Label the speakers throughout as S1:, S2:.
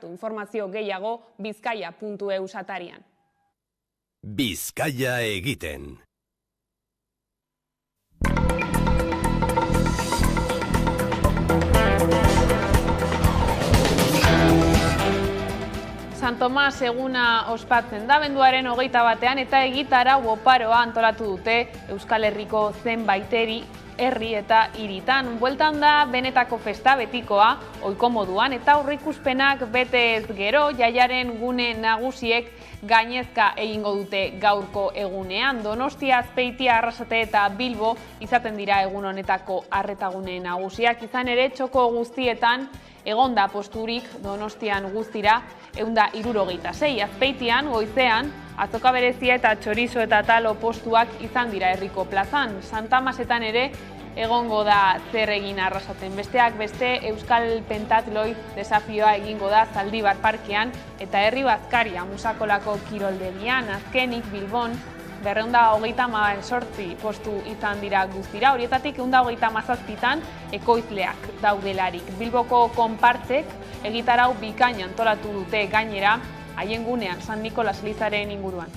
S1: Informazio gehiago bizkaia.eus atarian.
S2: Bizkaia egiten.
S1: San Tomas eguna ospatzen da abenduaren 21ean eta egitarau oparoa antolatu dute Euskal Herriko zenbait herri eta hiritan. Bueltan da benetako festa betikoa, ohiko moduan, eta aurreikuspenak bete ez gero, jaiaren gune nagusiek gainezka egingo dute gaurko egunean. Donostia, Azpeitia, Arrasate eta Bilbo izaten dira egun honetako arretagune nagusiak. Izan ere, txoko guztietan egonda posturik Donostian guztira 176. Azpeitian, goizean, azoka berezia eta txorizo eta talo postuak izan dira herriko plazan. Santa Masetan ere egongo da zer egin Arrasaten. Besteak beste Euskal Pentatloi desafioa egingo da Zaldibar Parkean eta Herri Bazkaria Musakolako kiroldegian. Azkenik Bilbon 238 postu izan dira guztira, horietatik 137 ekoizleak daudelarik. Bilboko konpartzek egitarau bikain antolatu dute gainera, haien gunean San Nikolas elizaren inguruan.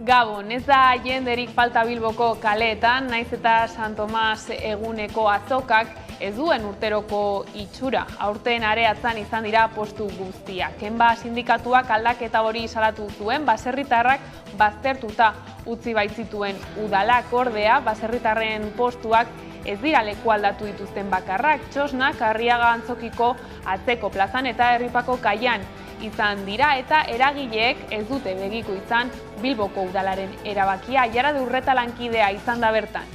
S1: Gabon, ez da jenderik falta Bilboko kaleetan, naiz eta San Tomas eguneko azokak ez duen urteroko itxura. Aurten areatzan izan dira postu guztiak. Kenba sindikatuak aldaketa hori salatu zuen, baserritarrak baztertuta utzi baitzituen udalak. Ordea, baserritarren postuak ez dira leku aldatu dituzten bakarrak. Txosnak, Arriaga Antzokiko atzeko plazan eta Herripako kaian izan dira eta eragileek ez dute begiko izan Bilboko udalaren erabakia. Jara Durreta lankidea izan da bertan.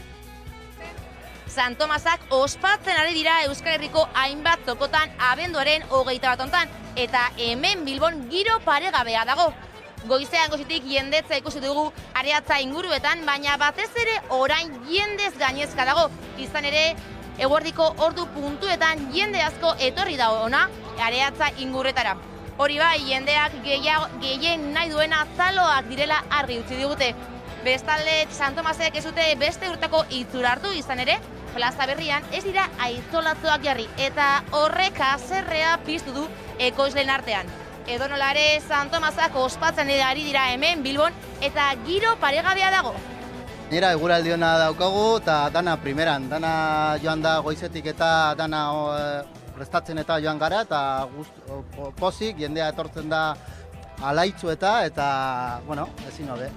S3: San Tomasak ospatzen ari dira Euskal Herriko hainbat zokotan abenduaren 21 hontan eta hemen Bilbon giro paregabea dago. Goizean goizetik jendetza ikusi dugu areatza inguruetan, baina batez ere orain jendez gainezka dago. Izan ere, eguerdiko ordu puntuetan jende asko etorri da ona areatza inguruetara. Hori bai, jendeak gehien nahi duena zaloak direla argi utzi digute. Bestalde, San Tomasek ez dute beste urteko itzura hartu, izan ere, plaza berrian ez dira aizolatzoak jarri eta horrek haserrea piztu du ekoizleen artean. Edonola ere, San Tomasak ospatzen ari dira hemen Bilbon eta giro paregabea dago.
S4: Nira eguraldi ona daukagu eta dana primeran, dana joan da goizetik eta dana prestatzen eta joan gara eta pozik jendea etortzen da alaitzu eta bueno, ezin hobe.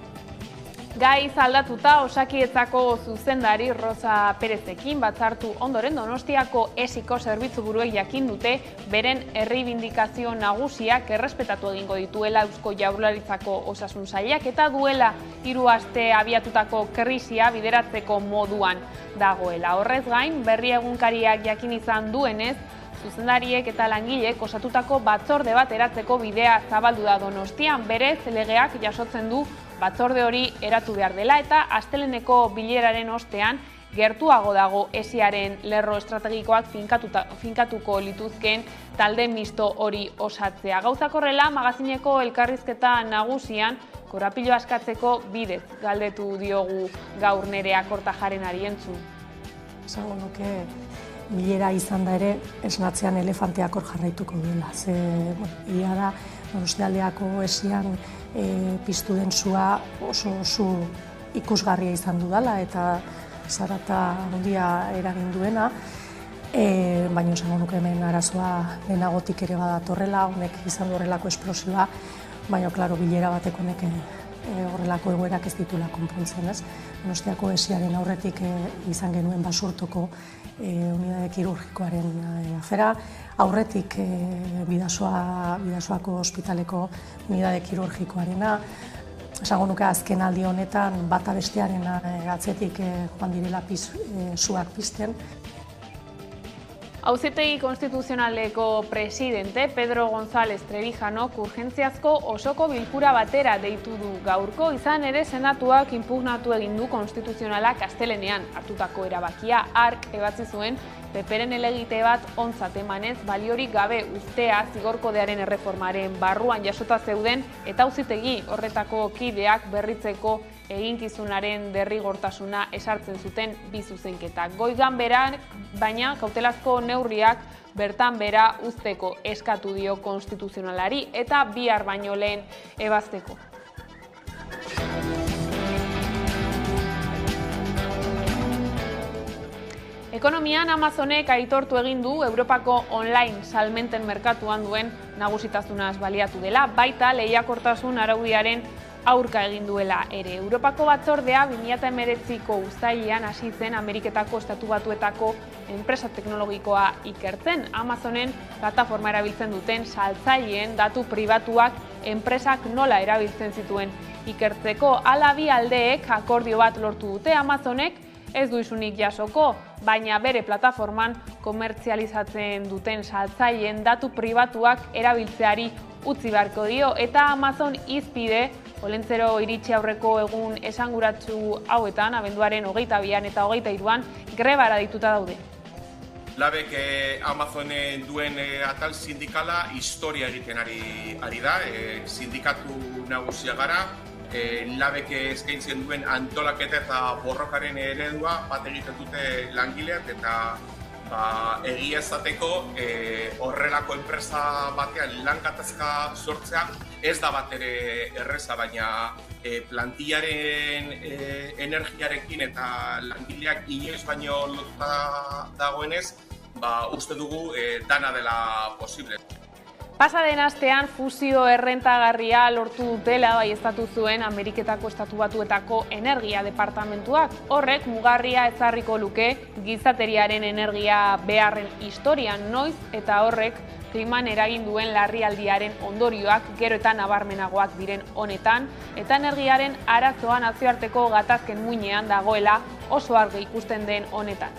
S1: Gaiz aldatuta Osakietzako zuzendari Rosa Perezekin batzartu ondoren Donostiako esiko zerbitzu buruek jakin dute beren erreibindikazio nagusiak errespetatu egingo dituela Eusko Jaurlaritzako osasun sailak eta duela 3 aste abiatutako krisia bideratzeko moduan dagoela. Horrez gain, berri egunkariak jakin izan duenez, zuzendariek eta langileek osatutako batzorde bat eratzeko bidea zabaldu da Donostian. Berez, legeak jasotzen du batzorde hori eratu behar dela eta asteleheneko bileraren ostean gertuago dago esiaren lerro estrategikoak finkatuko lituzkeen talde misto hori osatzea. Gauzak horrela, magazineko elkarrizketa nagusian korapilo askatzeko bidez galdetu diogu gaur Nerea Kortajarenari entzun.
S5: Esango nuke bilera izan da ere esnatzean elefanteak hor jarraituko duela. Ia da, Donostialdeako esian piztu den sua oso ikusgarria izan dudala eta zarata handia eragin duena, baina esango nuke hemen arazoa lehenagotik ere badatorrela, honek izan du horrelako esplosioa, baina klaro bilera batek honek horrelako egoerak ez ditula konpontzen, ez? Donostiako esiaren aurretik izan genuen basurtoko unidade kirurgikoaren afera, aurretik Bidasoako ospitaleko unidade kirurgikoarena, esango nuke azken aldi honetan bata bestearen atzetik joan direla suak pizten.
S1: Auzitegi Konstituzionaleko presidente Pedro González Trevijanok urgentziazko osoko bilkura batera deitu du gaurko, izan ere senatuak inpugnatu egin du konstituzionalak astelehenean hartutako erabakia. Hark ebatzi zuen PPren helegite bat ontzat emanez baliorik gabe uztea zigor-kodearen erreformaren barruan jasota zeuden eta auzitegi horretako kideak berritzeko eginkizunaren derrigortasuna esartzen zuten bi zuzenketak. Goi ganberak, baina kautelazko neurriak bertan bera uzteko eskatu dio konstituzionalari eta bihar baino lehen ebazteko. Ekonomian Amazonek aitortu egin du Europako online salmenten merkatuan duen nagusitasunaz baliatu dela, baita lehiakortasun araudiaren aurka egin duela ere. Europako batzordea 2019ko uztailean hasi zen Ameriketako Estatu Batuetako enpresa teknologikoa ikertzen. Amazonen plataforma erabiltzen duten saltzaileen datu pribatuak enpresak nola erabiltzen zituen ikertzeko. Hala bi aldeek akordio bat lortu dute. Amazonek ez du isunik jasoko, baina bere plataforman komertzializatzen duten saltzaileen datu pribatuak erabiltzeari utzi beharko dio, eta Amazon hizpide Olentzero iritsi aurreko egun esanguratsu hauetan, abenduaren 22an eta 23an, grebara dituta daude.
S2: Labek Amazonen duen atal sindikala historia egiten ari da, sindikatu nagusia gara, Labek eskaintzen duen antolaketa eta borrokaren eredua bat egiten dute langileak eta egia esateko horrelako enpresa batean lan gatazka sortzea ez da bat ere erreza, baina plantillaren energiarekin eta langileak inoiz baino lotuta dagoenez, uste dugu dana dela posible.
S1: Pasa den astean fusio errentagarria lortu dutela baieztatu zuen Ameriketako Estatu Batuetako Energia Departamentuak. Horrek mugarria ezarriko luke gizateriaren energia beharren historian noiz eta horrek kliman eragin duen larrialdiaren ondorioak gero eta nabarmenagoak diren honetan eta energiaren arazoa nazioarteko gatazken muinean dagoela oso argi ikusten den honetan.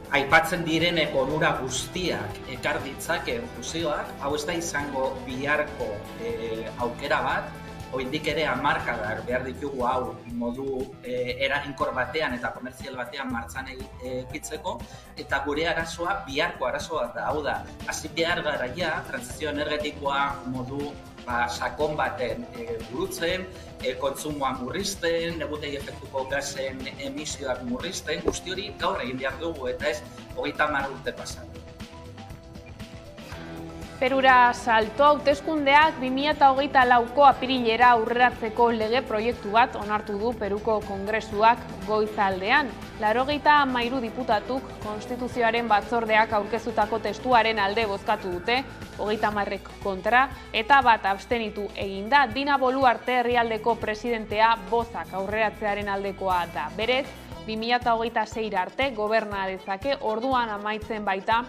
S6: Aipatzen direnek onura guztiak ekar ditzake fusioak, hau ez da izango biharko aukera bat, oraindik ere hamarkadak behar ditugu hau modu eraginkor batean eta komertzial batean martxan egitzeko, eta gure arazoa biharko arazoa da, hau da, hasi behar garaia, trantsizio energetikoa modu sakon baten burutzen, kontsumoa murrizten, negutegi efektuko gasen emisioak murrizten, guzti hori gaur egin behar dugu eta ez 30 urte pasatu.
S1: Perura salto, hauteskundeak 2024ko apirilera aurreratzeko lege proiektu bat onartu du Peruko Kongresuak goizaldean. 93 diputatuk konstituzioaren batzordeak aurkeztutako testuaren alde bozkatu dute, 30 kontra, eta bat abstenitu egin da. Dina Boluarte herrialdeko presidentea bozak aurreratzearen aldekoa da. Berez, 2026 arte goberna dezake, orduan amaitzen baita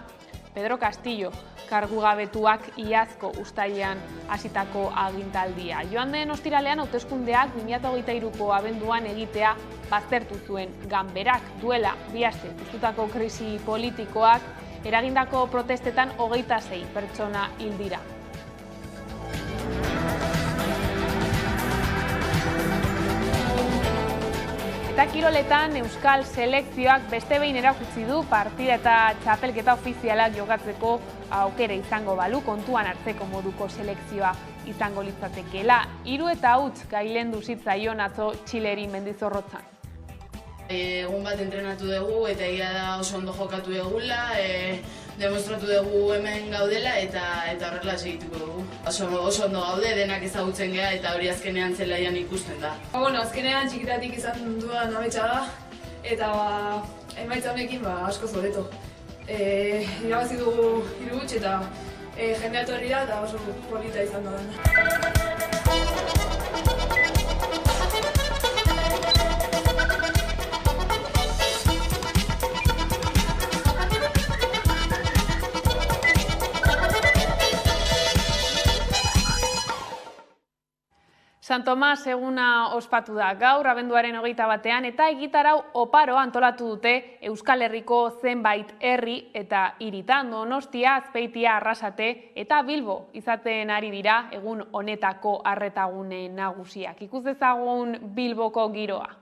S1: Pedro Castillo kargugabetuak iazko uztailean hasitako agintaldia. Joan den ostiralean hauteskundeak 2023ko abenduan egitea baztertu zuen ganberak. Duela 2 aste piztutako krisi politikoak eragindako protestetan 26 pertsona hil dira. Eta kiroletan Euskal selekzioak beste behin erakutsi du partida eta txapelketa ofizialak jokatzeko aukera izango balu, kontuan hartzeko moduko selekzioa izango litzatekeela. 3-0 gailendu zitzaion atzo Txileri Mendizorrotzan.
S7: Egun bat entrenatu dugu eta egia da oso ondo jokatu dugula, demostratu dugu hemen gaudela eta horrela segituko dugu. Oso ondo gaude, denak ezagutzen geha eta hori azkenean zelaian ikusten da.
S8: Azkenean txikitatik izan dudan ametsa da eta emaitza honekin asko zoreto. Irabazi dugu 3-0 eta jendea etorri da eta oso polita izan da.
S1: San Tomas eguna ospatu da gaur, abenduaren 21ean, eta egitarau oparo antolatu dute Euskal Herriko zenbait herri eta hiritan. Donostia, Azpeitia, Arrasate eta Bilbo izaten ari dira egun honetako arretagune nagusiak. Ikus dezagun Bilboko giroa.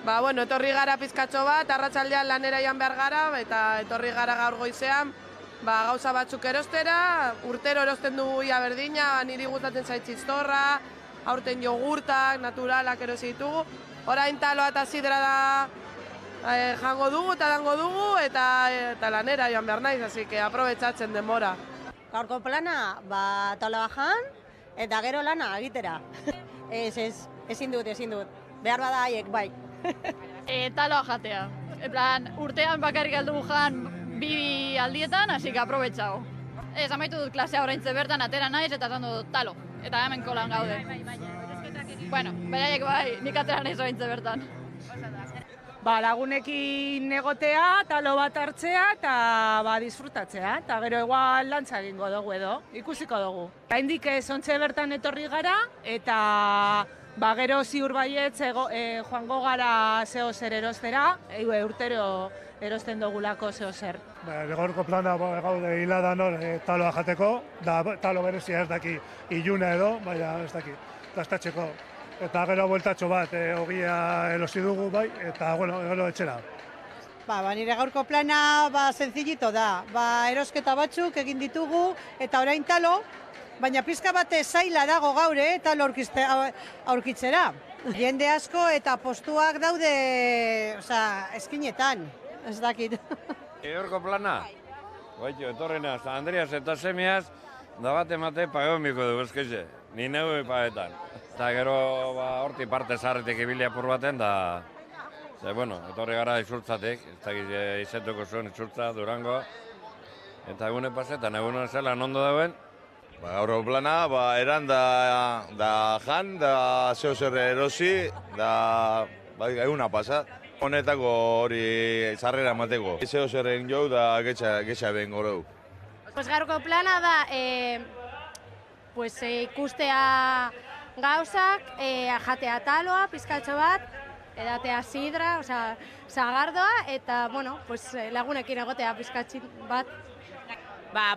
S9: Bueno, etorri gara pizkatxo bat, arratsaldean lanera joan behar gara, eta etorri gara gaur goizean, gauza batzuk erostera, urtero erosten dugu ia berdina, niri gustatzen zait txistorra, aurten jogurtak, naturalak erosi ditugu. Orain taloa eta sidra da jango dugu eta dango dugu, eta lanera joan behar naiz, así que aprobetxatzen denbora.
S10: Gaurko plana, taloa jan, eta gero lana egitera. Ezin dut, behar bada haiek, bai.
S11: Taloa jatea. Urtean bakarrik aldugu jan bi aldietan, hasi que aprobetxago. Amaitu dut klasea oraintze bertan, atera naiz eta esan dut talo. Eta hemen kolan gaude. Bueno, beraiek bai, nik atera naiz oraintze bertan.
S12: Lagunekin egotea, talo bat hartzea eta disfrutatzea. Eta gero igual lantza egingo dugu edo, ikusiko dugu. Oraindik zontxe bertan etorri gara eta gero ziur baietz joango gara zeo zer erostera, urtero erosten dugulako zeo zer.
S13: Gaurko plana gaude hiladan hor taloa jateko, talo berezia ez daki iluna edo, baina ez daki, dastatxeko. Eta gero bueltatxo bat, ogia erosi dugu bai, eta gero etxera.
S10: Nire gaurko plana sencillito da, erosketa batzuk egin ditugu eta orain talo, baina pizka bate zaila dago gaur, talo aurkitzera. Jende asko eta postuak daude eskinetan, ez dakit.
S14: Gaurko plana, etorrenaz, Andreas eta Semiaz, da bat emate pageomiko dugu eskeize, ni neu pagetan. Eta gero horti parte zaharretik ibili apur baten, etorri gara izurtzatik, ez dakit izetuko zuen izurtza, Durango, eta egune pasetan, egune zela ondo dauen.
S15: Gaurko plana, eran da jan, da zeo zer erosi, da eguna pasat. Honetako hori zarrera emateko. Zeo zerren jau da getxa ben gorau.
S16: Gaurko plana da ikustea gauzak, jatea taloa, pizkatxo bat, edatea sidra, zagardoa, eta lagunekin egotea pizkatxin bat.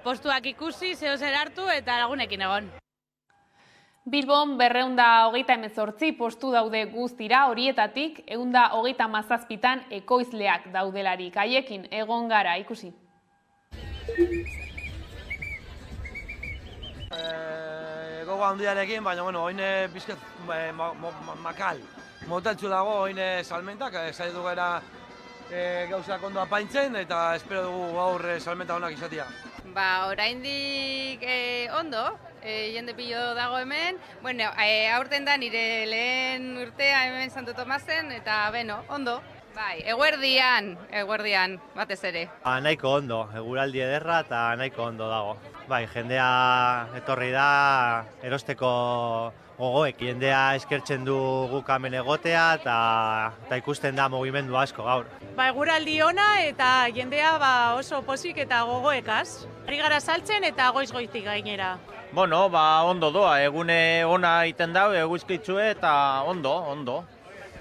S17: Postuak ikusi, zeo zer hartu eta lagunekin egon.
S1: Bilbon 228 postu daude guztira, horietatik 137 ekoizleak daudelarik. Haiekin egon gara ikusi.
S18: Gogo handiarekin, baina oine bizkat makal. Moteltzu dago oine salmentak, zaitu gara gauzak ondo apaintzen eta espero dugu gaur salmenta honak izatea.
S17: Oraindik ondo, jende pilo dago hemen. Aurten da nire lehen urtea hemen Santo Tomasen eta ondo. Eguerdian, batez ere.
S19: Nahiko ondo, eguraldi ederra eta nahiko ondo dago. Jendea etorri da erosteko gogoek. Jendea eskertzen du guk hemen egotea eta ikusten da mugimendu asko gaur.
S12: Eguraldi ona eta jendea oso posik eta gogoekaz. Ari gara saltzen eta goiz-goiztik gainera.
S20: Ondo doa, egune ona iten dau, eguzkitzue eta ondo.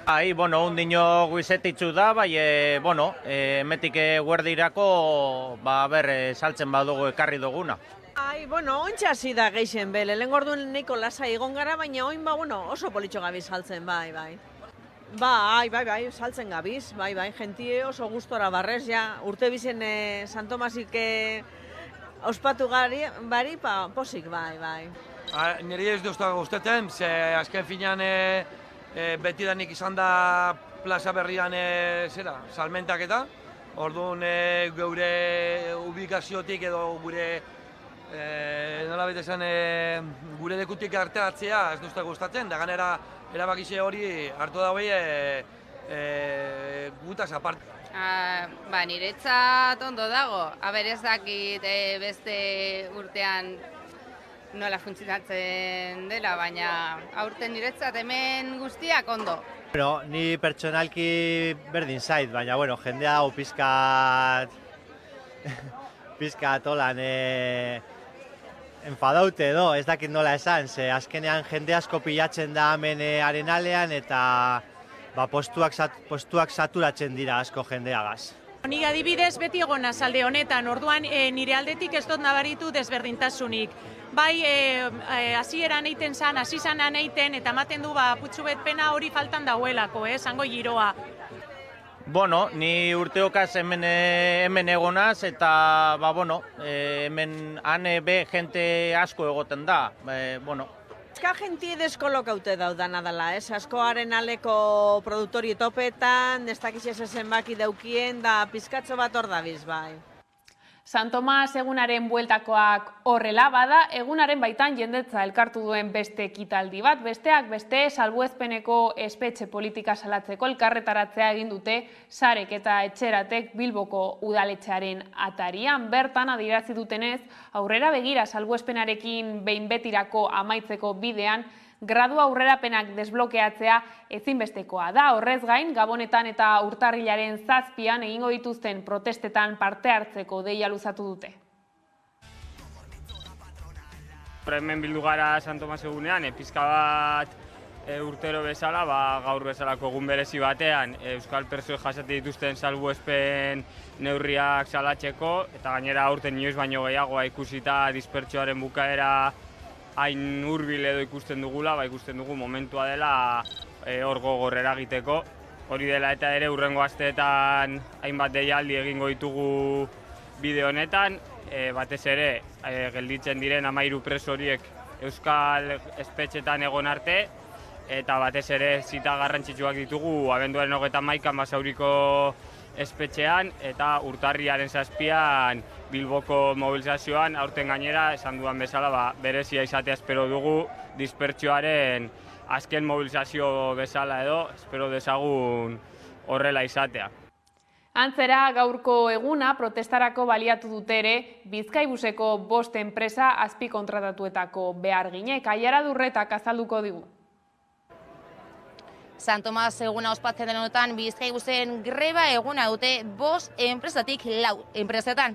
S20: Undino guizetitzu da, emetik guerdirako, saltzen badugu ekarri duguna.
S21: Ontsa hasi da geixen bele, lehen orduan nahiko lasai egon gara, baina oin oso politxo gabiz saltzen, bai, saltzen gabiz, jentie oso gustora barrez, urte bizen San Tomasik ospatu bari, posik, bai.
S18: Niri ez duzta guztetzen, ze azken finean betidanik izan da plaza berrian salmentak eta, orduan geure ubikaziotik edo gure gure lekutik arteratzea ez duzta gustatzen, da ganera erabakize hori hartu daue gutaz aparte.
S17: Niretzat ondo dago, ez dakit beste urtean nola funtzionatzen dela, baina aurten niretzat hemen guztiak ondo.
S19: Ni pertsonalki berdin zait, baina jendea hau pizkat holan enfadaute edo, ez dakit nola esan, ze azkenean jende asko pilatzen da hemen arenalean eta postuak saturatzen dira asko jendeagaz.
S3: Ni adibidez beti egona alde honetan, orduan nire aldetik ez dut nabaritu desberdintasunik. Bai, hasieran eiten zan, hasi zanan eiten, eta ematen du putzu bet pena hori faltan dauelako, zango giroa.
S20: Bueno, ni urteokaz hemen egonaz, eta, hemen be jente asko egoten da,
S21: Eska jentie deskolokaute daudana dela, askoaren aleko produktori topetan, ez dakiz zenbaki daukien, da pizkatxo bat hor dabiz, bai.
S1: San Tomas egunaren bueltakoak horrela bada, egunaren baitan jendetza elkartu duen beste ekitaldi bat, besteak beste salbuezpeneko espetxe politika salatzeko elkarretaratzea egin dute Sarek eta Etxeratek Bilboko udaletxearen atarian. Bertan adierazi dutenez, aurrera begira salbuezpenarekin behin betirako amaitzeko bidean, gradu aurrerapenak desblokeatzea ezinbestekoa da. Horrez gain, Gabonetan eta urtarrilaren 7an egingo dituzten protestetan parte hartzeko deia luzatu dute.
S22: Hemen bildu gara San Tomas egunean, pizka bat urtero bezala, gaur bezalako egun berezi batean, euskal pertsoek jasaten dituzten salbuespen neurriak salatzeko, eta gainera aurten inoiz baino gehiagoa ikusita dispertsioaren bukaera hain hurbil edo ikusten dugula, ikusten dugu momentua dela hor gogor eragiteko. Hori dela eta ere hurrengo asteetan hainbat deialdi egingo ditugu bide honetan, batez ere gelditzen diren 13 preso horiek euskal espetxetan egon arte, eta batez ere zita garrantzitsuak ditugu abenduaren 31an Basauriko espetxean eta urtarriaren 7an Bilboko mobilizazioan, aurten gainera, esan dudan bezala, berezia izatea espero dugu dispertsioaren azken mobilizazio bezala edo, espero dezagun horrela izatea.
S1: Antzera, gaurko eguna protestarako baliatu dute ere Bizkaibuseko 5 enpresa azpikontratatuetako beharginek. Aiara Durretak azalduko digu.
S23: San Tomas eguna ospatzen den honetan Bizkaibusen greba eguna dute 5 enpresatik 4 enpresetan.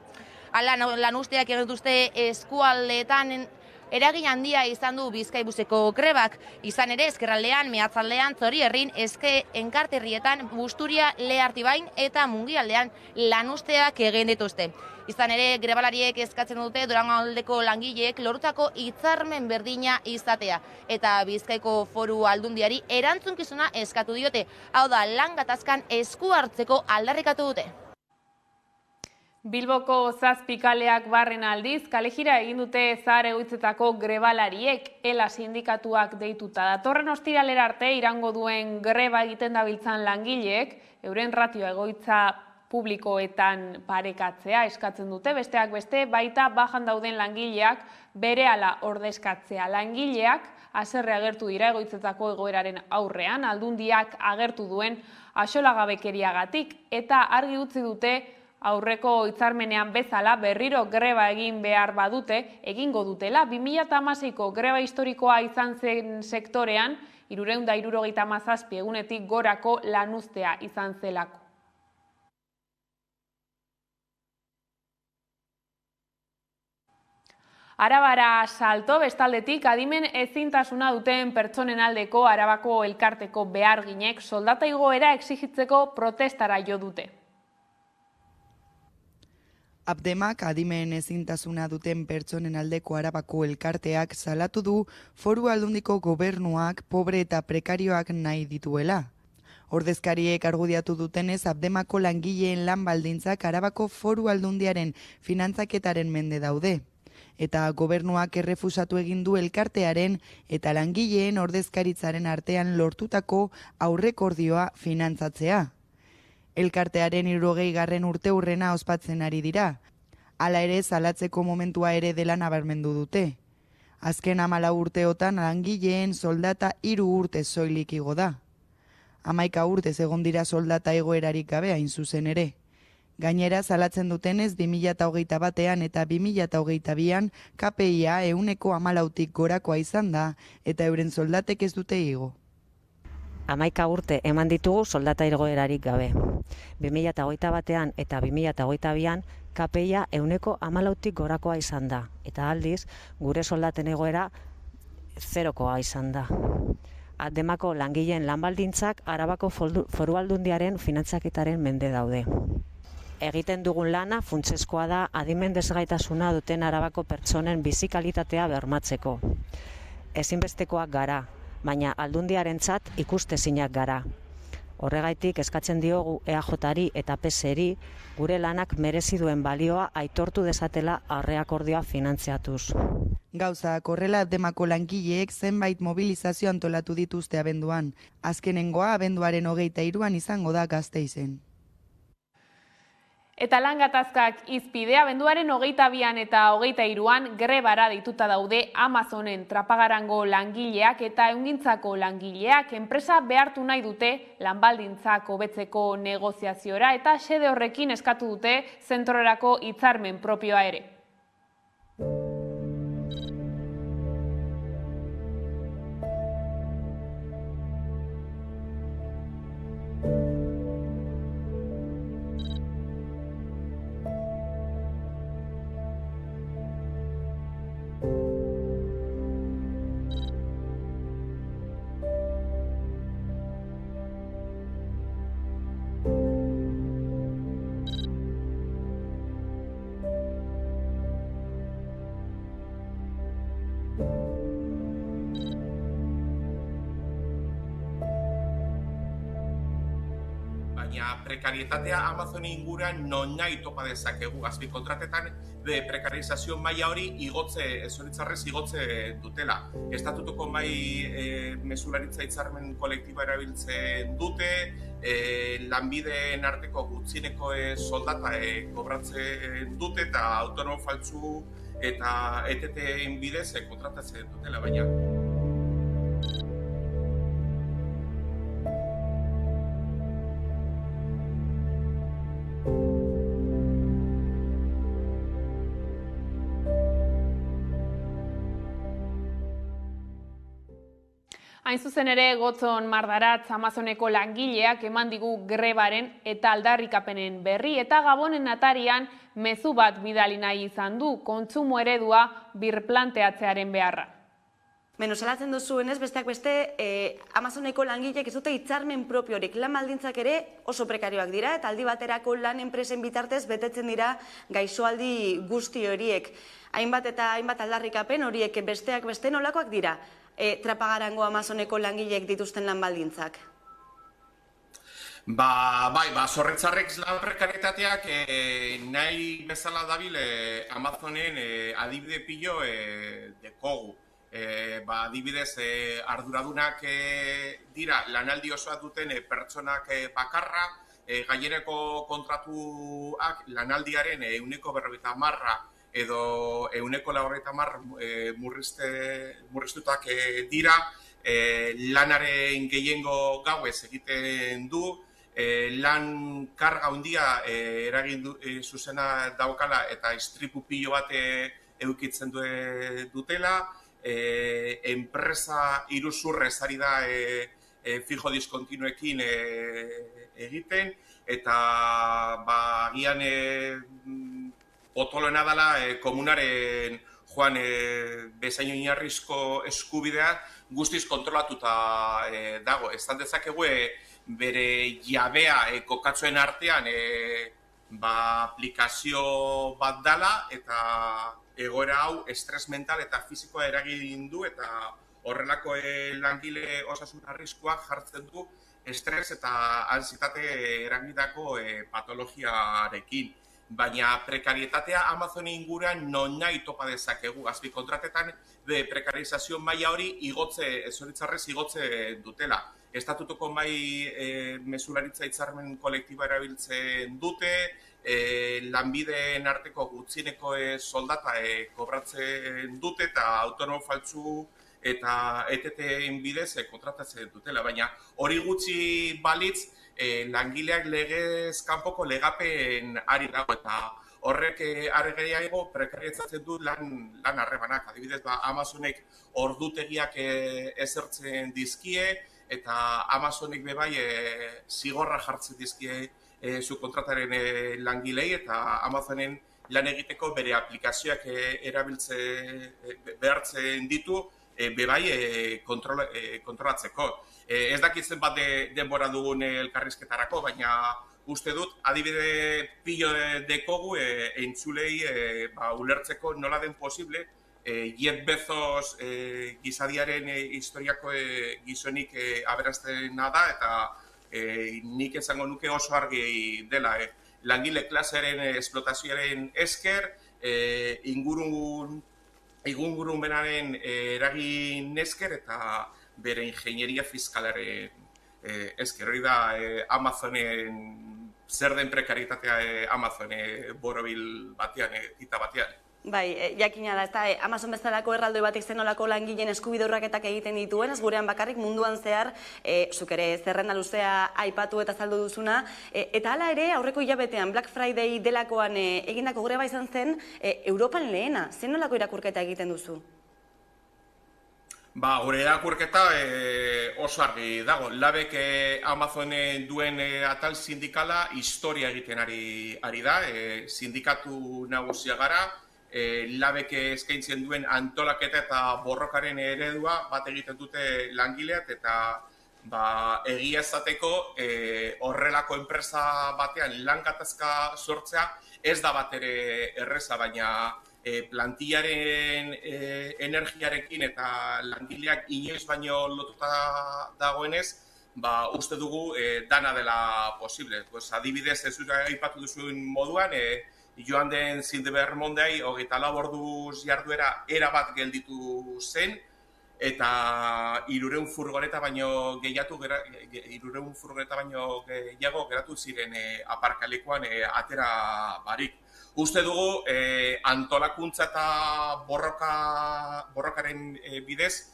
S23: Hala lanuzteak egin duzte eskualdeetan eragin handia izan du Bizkaibuseko grebak. Izan ere ezkerraldean, mehatzaldean, Zorierrin, Eske Enkarterrietan, Busturia, Lehartibain eta Mungialdean lanuzteak egin dituzte. Izan ere, grebalariek eskatzen dute Durangaldeko langileek lorutako hitzarmen berdina izatea. Eta Bizkaiko Foru Aldundiari erantzunkizuna eskatu diote. Hau da, lan gatazkan esku hartzeko aldarrikatu dute.
S1: Bilboko 7 kaleak barren aldiz, kalejira egin dute zahar egoitzetako grebalariek, ELA sindikatuak deituta. Datorren ostiralera arte irango duen greba egiten dabiltzan langileek, euren ratio egoitza publikoetan parekatzea eskatzen dute, besteak beste, baita bajan dauden langileak berehala ordezkatzea. Langileak haserre agertu dira egoitzetako egoeraren aurrean, Aldundiak agertu duen axolagabekeriagatik, eta argi utzi dute aurreko hitzarmenean bezala berriro greba egin behar badute, egingo dutela. 2016ko greba historikoa izan zen sektorean, 377 egunetik gorako lanuztea izan zelako. Arabara salto, bestaldetik, adimen ezintasuna duten pertsonen aldeko Arabako elkarteko beharginek soldata igoera exigitzeko protestara jo dute.
S24: Abdemak adimen ezintasuna duten pertsonen aldeko Arabako elkarteak salatu du Foru Aldundiko gobernuak pobre eta prekarioak nahi dituela. Ordezkariek argudiatu dutenez Abdemako langileen lan baldintzak Arabako Foru Aldundiaren finantzaketaren mende daude. Eta gobernuak errefusatu egin du elkartearen eta langileen ordezkaritzaren artean lortutako aurrekordioa finantzatzea. Elkartearen 60. urteurrena ospatzen ari dira. Hala ere, salatzeko momentua ere dela nabarmendu dute. Azken 14 urteotan langileen soldata 3 urte soilik igo da. 11 urtez egon dira soldata egoerarik gabe hain zuzen ere. Gainera, salatzen dutenez 2021an eta 2022an KPIa 14%tik gorakoa izan da eta euren soldatek ez dute igo.
S25: 11 urte eman ditugu soldata igoerarik gabe. 2021an eta 2022an KPIa 14%tik gorakoa izan da. Eta aldiz, gure soldaten egoera 0koa izan da. Abdemako langileen lan baldintzak Arabako Foru Aldundiaren finantzaketaren mende daude. egiten dugun lana funtsezkoa da adimen desgaitasuna duten Arabako pertsonen bizi kalitatea bermatzeko. Ezinbestekoak gara, baina Aldundiarentzat ikustezinak gara. Horregaitik eskatzen diogu EAJari eta PSeri gure lanak merezi duen balioa aitortu dezatela aurreakordioa finantziatuz.
S24: Gauzak horrela Demako langileek zenbait mobilizazio antolatu dituzte abenduan. Azkenengoa abenduaren 23an izango da Gasteizen.
S1: Eta lan gatazkak izpide abenduaren 22an eta 23an grebara deituta daude Amazonen trapagarango langileak eta ehungintzako langileak. Enpresa behartu nahi dute lanbaldintzak hobetzeko negoziaziora eta xede horrekin eskatu dute zentrorako hitzarmen propioa ere.
S2: Prekarietatea Amazon inguruan nonahi topa dezakegu. Azpikontratetan prekarizazio maila hori zoritzarrez igotze dutela. Estatutuko mai mezularitza hitzarmen kolektiboa erabiltzen dute, lanbideen arteko gutxieneko soldata kobratzen dute eta autonomo faltsu eta ETT-en bidez kontratatzen dutela, baina.
S1: Hain zuzen ere, Gotzon Mardaratz Amazoneko langileak eman digu grebaren eta aldarrikapenen berri eta Gabonen atarian mezu bat bidali nahi izan du kontsumo eredua birplanteatzearen beharra.
S4: Salatzen duzuenez, besteak beste, Amazoneko langileek ez dute hitzarmen propiorik. Lan baldintzak ere oso prekarioak dira eta aldi baterako lan enpresen bitartez betetzen dira gaixoaldi guzti horiek. Hainbat eta hainbat aldarrikapen horiek besteak beste nolakoak dira trapagarango Amazoneko langileek dituzten lan baldintzak?
S2: Zorretzarrek lan prekarietateak nahi bezala dabil Amazonen adibide pilo dekogu. Adibidez, arduradunak dira lanaldi osoa duten pertsonak bakarra, gainerako kontratuak lanaldiaren 150% edo 150% murriztutak dira, lanaren gehiengo gauez egiten du, lan karga handia eragin zuzena daukala eta istripu pilo bat edukitzen dutela, enpresa iruzurrez ari da fijo diskontinuekin egiten, eta agian potoloena dela komunaren joan bezain oinarrizko eskubidea guztiz kontrolatuta dago. Ezan dezakegu bere jabea kokatzuen artean aplikazio bat dela eta egoera hau estres mental eta fisikoa eragin du eta horrelako langile osasun arriskuak jartzen du estres eta antsietate eragindako patologiarekin. Baina prekarietatea Amazon inguruan nonahi topa dezakegu. Azpikontratetan prekarizazio maila hori zoritzarrez igotze dutela. Estatutuko mai mezularitza hitzarmen kolektiboa erabiltzen dute, lanbideen arteko gutxieneko soldata kobratzen dute eta autonomo faltsu eta ETT-en bidez kontratatzen dutela. Baina hori gutxi balitz, langileak legez kanpoko legapen ari dago eta horrek argeiago prekarietzatzen du lan harremanak. Adibidez, Amazonek ordutegiak ezertzen dizkie eta Amazonek bebai zigorra jartzen dizkie subkontrataren langilei eta Amazonen lan egiteko bere aplikazioak behartzen ditu bebai kontrolatzeko. Ez dakitzen bat denbora dugun elkarrizketarako, baina uste dut, adibide pilo dekogu entzulei ulertzeko nola den posible, Jeff Bezos gizadiaren historiako gizonik aberastena da, eta nik esango nuke oso argi dela. Langile klasearen esplotazioaren esker, ingurumenaren eragin esker eta bere ingenieria fiskalaren esker. Hori da Amazonen, zer den prekaritatea Amazonen borobil batean, eta batean.
S4: Bai, jakina da, ez da, Amazon bezalako erraldoi batik zenolako langileen eskubide urraketak egiten dituen, ez gurean bakarrik munduan zehar, zuk ere zerrenda luzea aipatu eta azaldu duzuna, eta hala ere, aurreko hilabetean Black Friday delakoan egindako greba izan zen, Europan lehena, zenolako irakurketa egiten duzu?
S2: Gure irakurketa oso argi dago. Labek Amazonen duen atal sindikala historia egiten ari da, sindikatu nagusia gara, Labek eskaintzen duen antolaketa eta borrokaren eredua bat egiten dute langileak eta egia esateko horrelako enpresa batean lan gatazka sortzea ez da bat ere erreza, baina plantillaren energiarekin eta langileak inoiz baino lotuta dagoenez, uste dugu dana dela posible. Adibidez, ez aipatu duzuen moduan, joan den Zindebermondai 24 orduz jarduera erabat gelditu zen, eta 300 furgoneta baino gehiago geratu ziren aparkalekuan atera barik. Uste dugu antolakuntza eta borrokaren bidez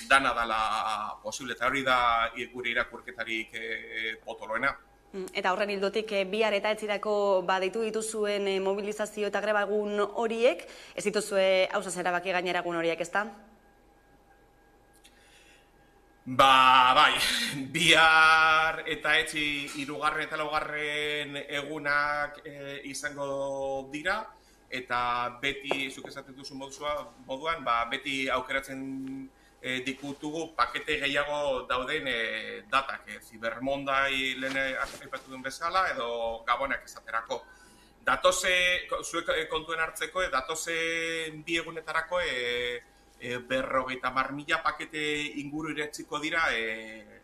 S2: dana dela posible, eta hori da gure irakurketarik potoloena.
S4: Eta horren hildotik bihar eta etzirako deitu dituzuen mobilizazio eta greba egun horiek, ez dituzue hausaz erabaki gainera egun horiek, ezta?
S2: Bai, bihar eta etzi 3. eta 4. egunak izango dira, eta beti, zuk esaten duzu moduan, beti aukeratzen dikutugu pakete gehiago dauden datak, Zibermondai lehen aipatu duen bezala, edo Gabonak esaterako. Zuek kontuen hartzeko, datozen 2 egunetarako 50.000 pakete inguru iretziko dira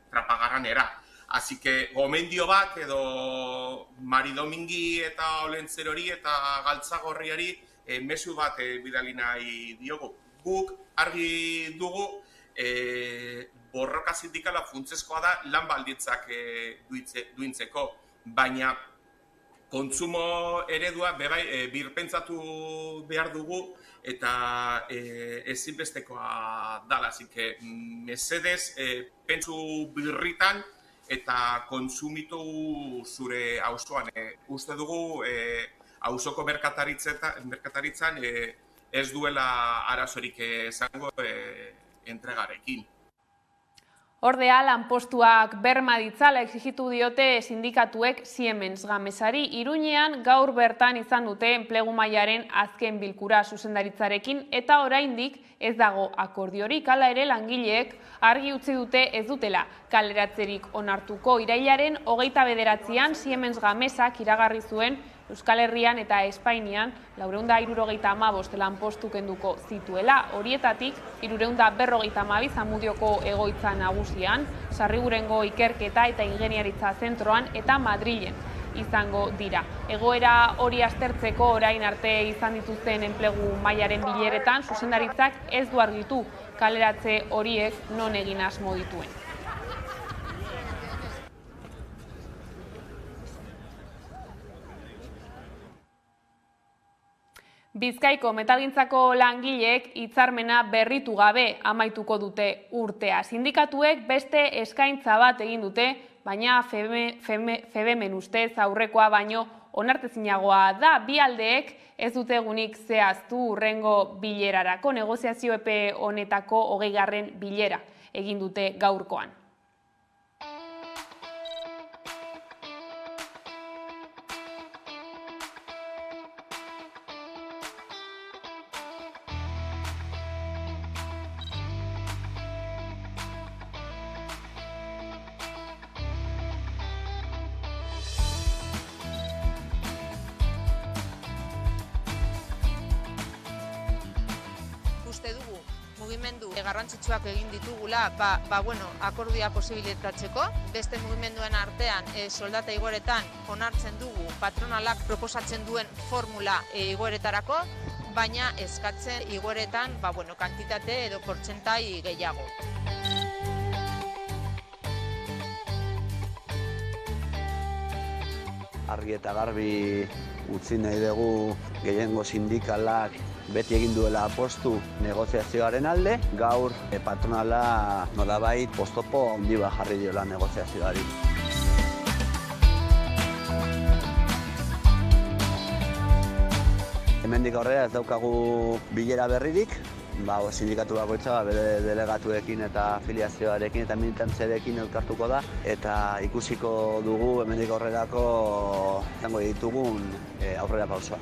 S2: Trapagaranera. Así que gomendio bat edo Maridomingi eta Olentzerori eta Galtzagorriari mezu bat bidali nahi diogu. Guk argi dugu borroka sindikala funtsezkoa da lan baldintzak duintzeko, baina kontsumo eredua birpentsatu behar dugu eta ezinbestekoa dala. Así que mesedez pentsu birritan eta kontsumitu zure auzoan. Uste dugu auzoko merkataritzan ez duela arazorik izango entregarekin.
S1: Ordea, lanpostuak berma ditzala exigitu diote sindikatuek Siemens Gamesari. Iruñean gaur bertan izan dute enplegu mailaren azken bilkura zuzendaritzarekin eta oraindik ez dago akordiorik. Hala ere langileek argi utzi dute ez dutela kaleratzerik onartuko. Irailaren 29an Siemens Gamesak iragarri zuen Euskal Herrian eta Espainian 475 lanpostu kenduko zituela. Horietatik 352 Zamudioko egoitza nagusian, Sarrigurengo ikerketa eta ingeniaritza zentroan eta Madrilen izango dira. Egoera hori aztertzeko orain arte izan dituzten enplegu mailaren bileretan, zuzendaritzak ez du argitu kaleratze horiek non egin asmo dituen. Bizkaiko metalgintzako langileek hitzarmena berritu gabe amaituko dute urtea. Sindikatuek beste eskaintza bat egin dute, baina FEBEMen ustez aurrekoa baino onartezinagoa da. Bi aldeek ez dute egunik zehaztu hurrengo bilerarako, negoziazio epe honetako 20. bilera egin dute gaurkoan.
S23: mugimendu garrantzitsuak egin ditugula, akordioa posibilitatzeko. Beste mugimenduen artean, soldata igoeretan onartzen dugu patronalak proposatzen duen formula igoeretarako, baina eskatzen igoeretan, kantitate edo portzentai gehiago.
S5: Argi eta garbi utzi nahi dugu gehiengo sindikalak beti egin duela apostu negoziazioaren alde, gaur patronala nolabait postopo handi bat jarri diola negoziazioari. Hemendik aurrera ez daukagu bilera berririk, sindikatu bakoitza bere delegatuekin eta afiliazioarekin eta militantziarekin elkartuko da, eta ikusiko dugu hemendik aurrerako izango ditugun aurrera pausoak.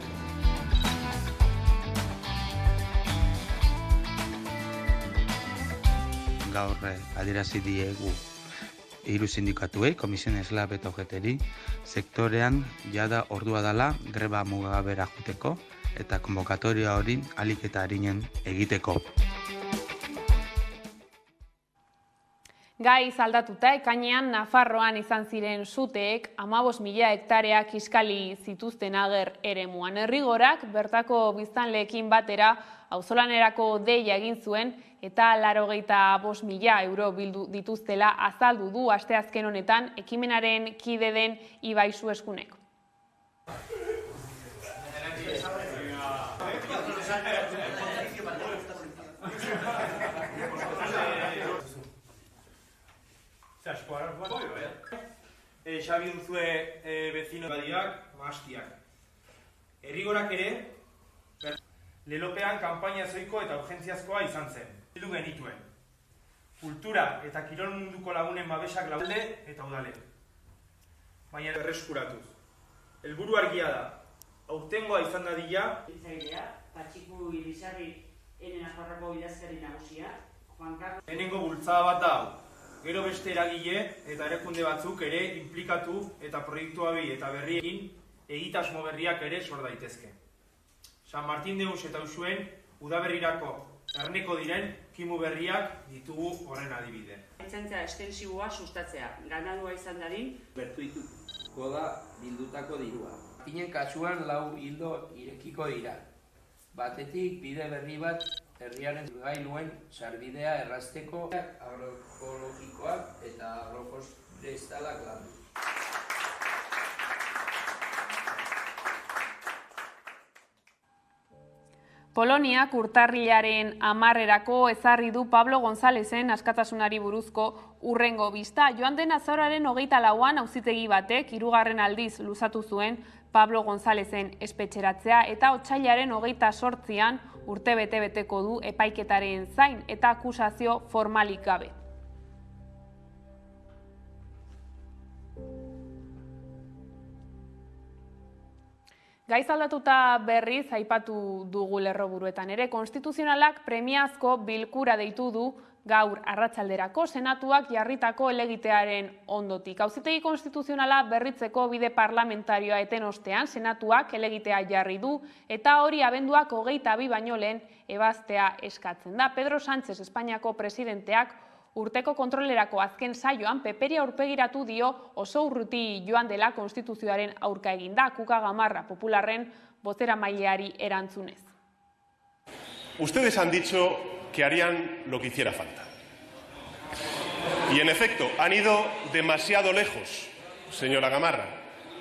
S6: Gaur adierazi diegu hiru sindikatuei, Komisiones Lab eta OGT-ri, sektorean jada ordua dela greba mugagabera joateko eta konbokatoria hori ahalik eta arinen egiteko.
S1: Gai aldatuta, ekainean Nafarroan izan ziren suteek 15.000 hektarea kiskali zituzten ager eremuan. Errigorak bertako biztanleekin batera auzolanerako deia egin zuen eta 85.000 euro bildu dituztela azaldu du asteazken honetan ekimenaren kide den Ibai Sueskunek.
S7: Xabi duzue bezino badiak, maastiak. Errigorak ere, lelopean kanpaina zoiko eta urgentziazkoa izan zen. Bildu genituen. Kultura eta kirol munduko lagunen babesak laude eta udale. Baina erreskuratuz. Helburu argia da. Aurtengoa izan dadila.
S8: Itzailea, Patxiku Irizarri enen Nafarroko idazkari nagusia.
S7: Lehenengo bultzada bat da hau. Gero beste eragile eta erakunde batzuk ere inplikatu eta proiektua bi eta berriekin egitasmo berriak ere sor daitezke. San Martin de Us eta Usuen udaberrirako erneko diren kimu berriak ditugu horren adibide.
S8: Ertzaintza estensiboa sustatzea, ganadua izan dadin.
S9: Bertuituko da bildutako dirua. Tinen kasuan 4 hildo irekiko dira. Batetik bide berri bat herriaren gailuen sarbidea errazteko agroekologikoak eta agroforestalak landu.
S1: Poloniak urtarrilaren 10erako ezarri du Pablo Gonzalezen askatasunari buruzko hurrengo bista. Joan den azaroaren 24an auzitegi batek 3. aldiz luzatu zuen Pablo Gonzalezen espetxeratzea eta otsailaren 28an urtebete beteko du epaiketaren zain eta akusazio formalik gabe. Gaiz aldatuta berriz aipatu dugu lerroburuetan ere, konstituzionalak premiazko bilkura deitu du gaur arratsalderako senatuak jarritako helegitearen ondotik. Auzitegi konstituzionala berritzeko bide parlamentarioa eten ostean senatuak helegitea jarri du eta hori abenduak 22 baino lehen ebaztea eskatzen da. Pedro Sánchez Espainiako presidenteak urteko kontrolerako azken saioan peperi aurpegiratu dio oso urruti joan dela konstituzioaren aurka eginda, Kuka Gamarra popularren bozeramaileari erantzunez.
S26: Ustedes han dicho que harían lo que hiciera falta. Y en efecto, han ido demasiado lejos, señora Gamarra,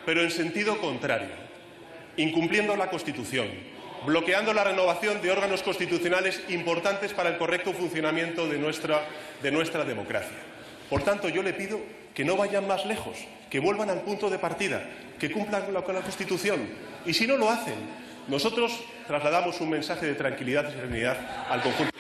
S26: pero en sentido contrario, incumpliendo la Constitución, bloqueando la renovación de órganos constitucionales importantes para el correcto funcionamiento de nuestra democracia. Por tanto, yo le pido que no vayan más lejos, que vuelvan al punto de partida, que cumplan con la Constitución. Y si no lo hacen, nosotros trasladamos un mensaje de tranquilidad y serenidad al conjunto.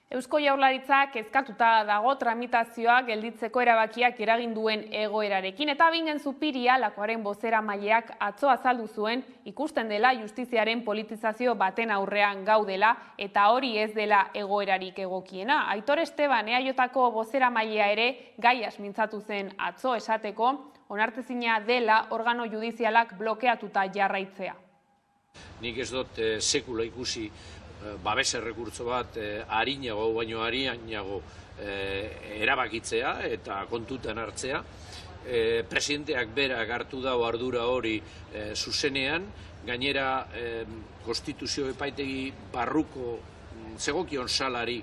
S1: Eusko Jaurlaritzak kezkatuta dago tramitazioa gelditzeko erabakiak eragin duen egoerarekin eta Bingen Zupiria lakoaren bozeramaileak atzo azaldu zuen ikusten dela justiziaren politizazio baten aurrean gaudela eta hori ez dela egoerarik egokiena. Aitor Esteban EAJko bozeramailea ere gaiaz mintzatu zen atzo esateko onartezina dela organo judizialak blokeatuta jarraitzea.
S27: Nik ez dut sekula ikusi
S10: babes errekurtso bat arinago, baino arinago erabakitzea eta kontutan hartzea. Presidenteak berak hartu dau ardura hori zuzenean, gainera konstituzio epaitegi barruko zegokion salari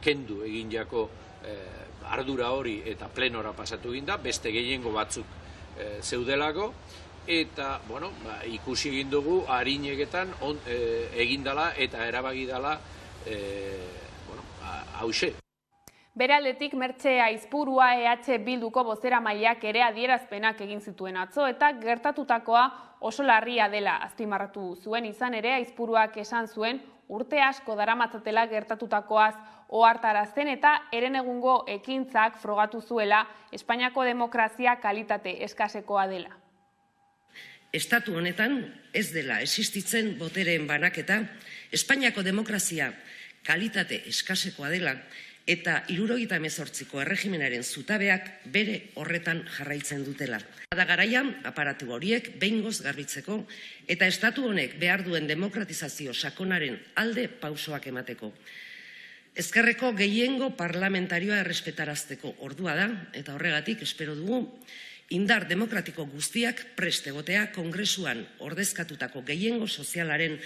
S10: kendu egin jako ardura hori eta plenora pasatu egin da, beste gehiengo batzuk zeudelako, eta ikusi egin dugu arineketan egin dela eta erabaki dela hauxe.
S1: Bere aldetik Mertxe Aizpurua EH Bilduko bozeramaileak ere adierazpenak egin zituen atzo eta gertatutakoa oso larria dela azpimarratu zuen. Izan ere Aizpuruak esan zuen urte asko daramatzatela gertatutakoaz ohartarazten eta herenegungo ekintzak frogatu zuela Espainiako demokrazia kalitate eskasekoa dela.
S11: Estatu honetan ez dela existitzen botereen banaketa, Espainiako demokrazia kalitate eskasekoa dela, eta 78ko erregimenaren zutabeak bere horretan jarraitzen dutela. Da garaian, aparatu horiek behingoz garbitzeko eta estatu honek behar duen demokratizazio sakonaren alde pausoak emateko. Ezkerreko gehiengo parlamentarioa errespetarazteko ordua da, eta horregatik espero dugu, indar demokratiko guztiak prest egotea Kongresuan ordezkatutako gehiengo sozialaren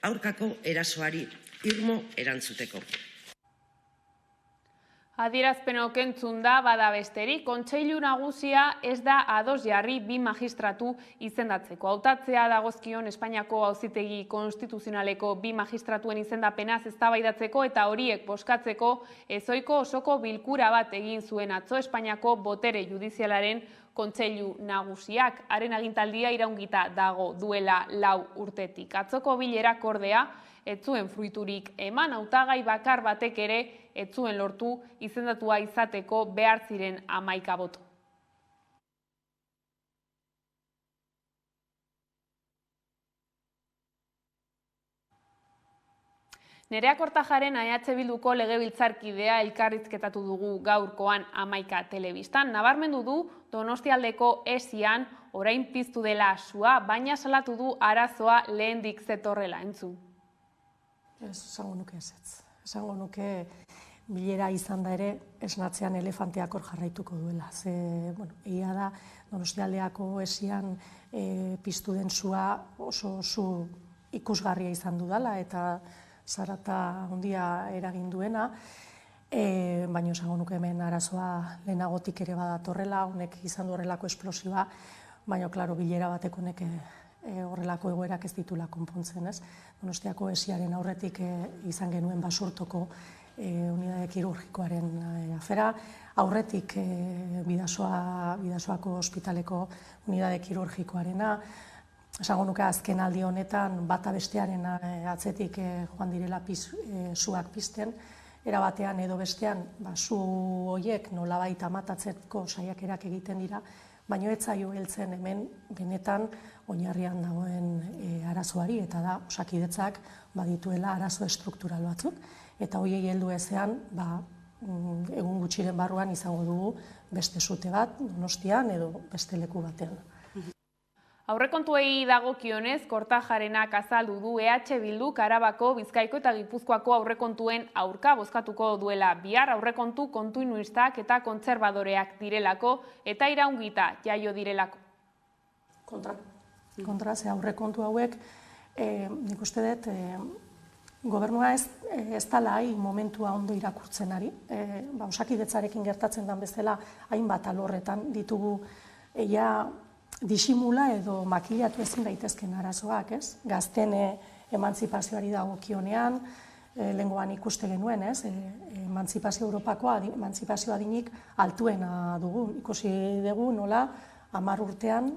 S11: aurkako erasoari irmo erantzuteko.
S1: Adierazpenok entzun da bada besterik, Kontseilu Nagusia ez da ados jarri 2 magistratu izendatzeko. Hautatzea dagozkion Espainiako Auzitegi Konstituzionaleko 2 magistratuen izendapenaz eztabaidatzeko eta horiek bozkatzeko ezohiko osoko bilkura bat egin zuen atzo Espainiako botere judizialaren Kontseilu Nagusiak. Haren agintaldia iraungita dago duela 4 urtetik. Atzoko bilerak ordea ez zuen fruiturik eman, hautagai bakar batek ere ez zuen lortu izendatua izateko behar ziren 11 boto. Nerea Kortajarena EH Bilduko legebiltzarkidea elkarrizketatu dugu gaurkoan 11 telebistan. Nabarmendu du Donostialdeko esian orain piztu dela sua, baina salatu du arazoa lehendik zetorrela entzun.
S13: Esango nuke ezetz. Esango nuke bilera izan da ere esnatzean elefanteak hor jarraituko duela. Egia da Donostialdeako esian piztu den sua oso su ikusgarria izan dudala eta zarata handia eragin duena, baina esango nuke hemen arazoa lehenagotik ere badatorrela, honek izan du horrelako esplosioa, baina klaro bilera batek honek horrelako egoerak ez ditula konpontzen, ez? Donostiako esiaren aurretik izan genuen Basurtoko unidade kirurgikoaren afera, aurretik Bidasoako ospitaleko unidade kirurgikoarena, esango nuke azken aldi honetan bata bestearen atzetik joan direla suak pizten, era batean edo bestean su horiek nolabait amatatzeko saiakerak egiten dira, baina ez zaio heltzen hemen benetan oinarrian dagoen arazoari, eta da Osakidetzak badituela arazo estruktural batzuk, eta horiei heldu ezean, egun gutxiren barruan izango dugu beste sute bat, Donostian edo beste leku batean.
S1: Aurrekontuei dagokionez, Kortajarenak azaldu du EH Bilduk Arabako, Bizkaiko eta Gipuzkoako aurrekontuen aurka bozkatuko duela bihar, aurrekontu kontinuistak eta kontserbadoreak direlako eta iraungita jaio direlako.
S13: Kontra, ze aurrekontu hauek, nik uste dut, gobernua ez dela momentua ondo irakurtzen ari. Osakidetzarekin gertatzen den bezala hainbat alorretan ditugu disimula edo makilatu ezin daitezken arazoak, ez? Gazten emantzipazioari dagokionean, lehengoan ikuste genuen, ez? Emantzipazio Europakoa, emantzipazio adinik altuena dugu. Ikusi dugu nola 10 urtean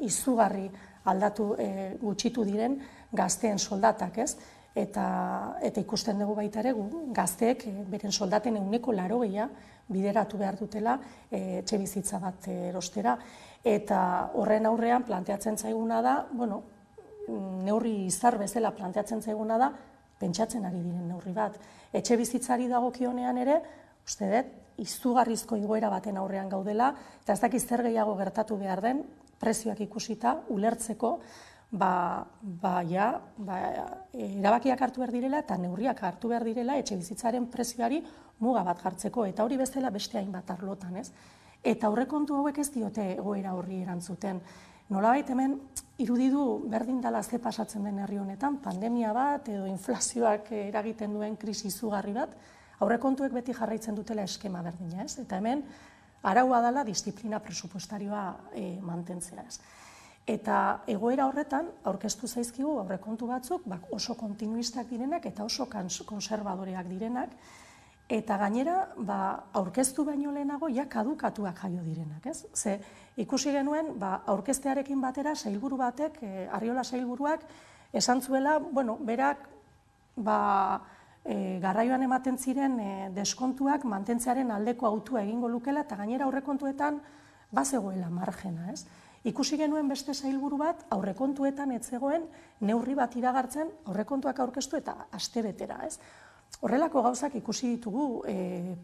S13: izugarri aldatu gutxitu diren gazteen soldatak, ez? Eta ikusten dugu baita ere gazteek beren soldaten 80% bideratu behar dutela etxebizitza bat erostera. Eta horren aurrean planteatzen zaiguna da, neurri izar bezala planteatzen zaiguna da, pentsatzen ari diren neurri bat. Etxebizitzari dagokionean ere, uste dut, izugarrizko igoera baten aurrean gaudela, eta ez dakiz zer gehiago gertatu behar den, prezioak ikusita, ulertzeko, erabakiak hartu behar direla eta neurriak hartu behar direla etxe bizitzaren prezioari muga bat jartzeko, eta hori bestela beste hainbat arlotan, ez? Eta aurrekontu hauek ez diote egoera horri erantzuten. Nolabait hemen irudidu berdin dela ze pasatzen den herri honetan, pandemia bat edo inflazioak eragiten duen krisi izugarri bat, aurrekontuek beti jarraitzen dutela eskema berdina, ez? Eta hemen araua dela disiplina presupuestarioa mantentzea, ez? Eta egoera horretan aurkeztu zaizkigu aurrekontu batzuk oso kontinuistak direnak eta oso konservadoreak direnak, eta gainera aurkeztu baino lehenago kadukatuak jaio direnak, ez? Ze ikusi genuen aurkeztearekin batera sailburu batek, Arriola sailburuak, esan zuela, berak garraioan ematen ziren deskontuak mantentzearen aldeko autua egingo lukela, eta gainera aurrekontuetan bazegoela margena, ez? Ikusi genuen beste sailburu bat aurrekontuetan ez zegoen neurri bat iragartzen aurrekontuak aurkeztu eta astebetera, ez? Horrelako gauzak ikusi ditugu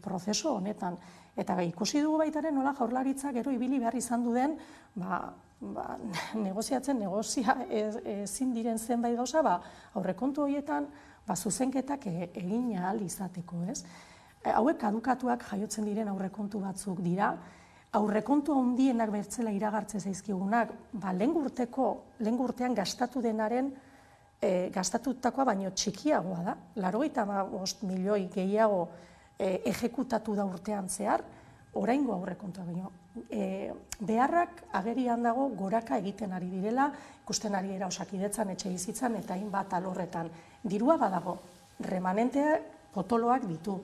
S13: prozesu honetan, eta ikusi dugu baitaren nola Jaurlaritzak gero ibili behar izan duen negozia ezin diren zenbait gauza, aurrekontu horietan zuzenketak egin ahal izateko, ez? Hauek kadukatuak jaiotzen diren aurrekontu batzuk dira, aurrekontu handienak bertzela iragartze zaizkigunak, lehen urtean gastatu denaren gastatutakoa baino txikiagoa da, 85 milioi gehiago ejekutatu da urtean zehar, oraingo aurrekontua baino. Beharrak agerian dago goraka egiten ari direla, ikusten ari era Osakidetzan, etxebizitzan eta hainbat alorretan. Dirua badago, remanenteak potoloak ditu,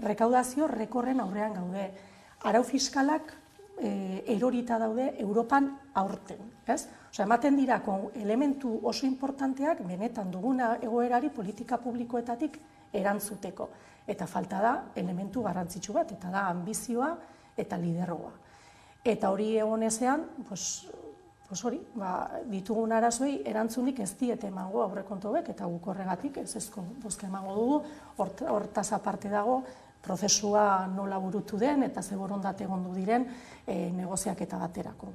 S13: rekaudazio rekorren aurrean gaude, arau fiskalak erorita daude Europan aurten, ez? Ematen dirako elementu oso importanteak benetan duguna egoerari politika publikoetatik erantzuteko. Eta falta da elementu garrantzitsu bat, eta da ambizioa eta lidergoa. Eta hori egon ezean, ditugun arazoei erantzunik ez diete emango aurrekontu hauek, eta guk horregatik ezezko bozka emango dugu, hortaz aparte dago, prozesua nola burutu den eta ze borondate egondu diren negoziaketa baterako.